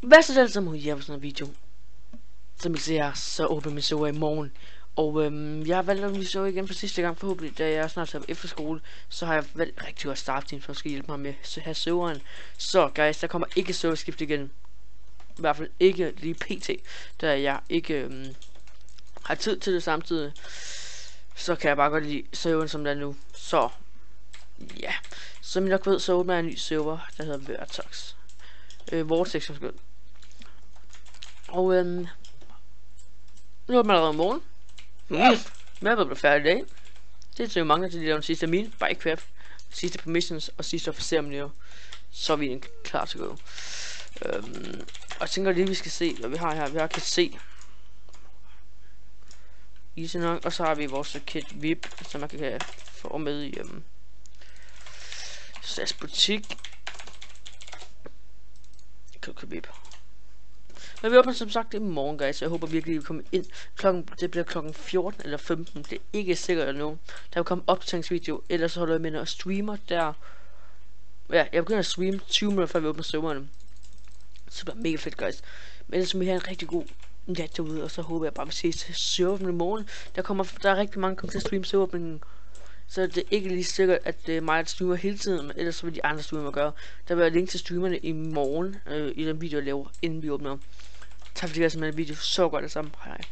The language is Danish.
Hvad så det som jeg på sådan en video? Som I ser, så åbner min server i morgen. Og jeg har valgt at min server igen for sidste gang forhåbentlig, da jeg snart tager på efterskole. Så har jeg valgt rigtig godt startteam, for at skal hjælpe mig med at have serveren. Så guys, der kommer ikke serverskift igen. I hvert fald ikke lige pt. Da jeg ikke har tid til det samtidig. Så kan jeg bare godt lide serveren som den er nu. Så ja, som I nok ved, så åbner jeg en ny server, der hedder Vertex. Vortex som skal. Og nu er man allerede om morgen. Men jeg ved, at færdig i dag. Det er jo mange til de laver den sidste mine, Bycraft, sidste permissions og sidste officermiljø. Så er vi egentlig klar til at gå. Og jeg tænker lige, vi skal se, hvad vi har her. Vi har kan se easy nok, og så har vi vores kit VIP, som man kan få med i SAS butik. VIP. Men vi åbner som sagt i morgen, guys. Jeg håber virkelig, at vi kommer ind. Det bliver klokken 14 eller 15. Det er ikke sikkert endnu. Der vil komme opdateringsvideo. Ellers så holder jeg med, når jeg streamer der. Ja, jeg begynder at streame 20 minutter før vi åbner serverne. Så det bliver mega fedt, guys. Men ellers må vi have en rigtig god nat derude. Og så håber jeg bare, at vi ses til serveren i morgen. Der er rigtig mange, der kommer til at streame serveråbningen. Så det er ikke lige sikkert, at det er mig, der streamer hele tiden, men ellers så vil de andre streamer gøre. Der vil jeg link til streamerne i morgen, i den video, jeg laver, inden vi åbner. Tak fordi I har set den video. Så godt det sammen. Hej hej.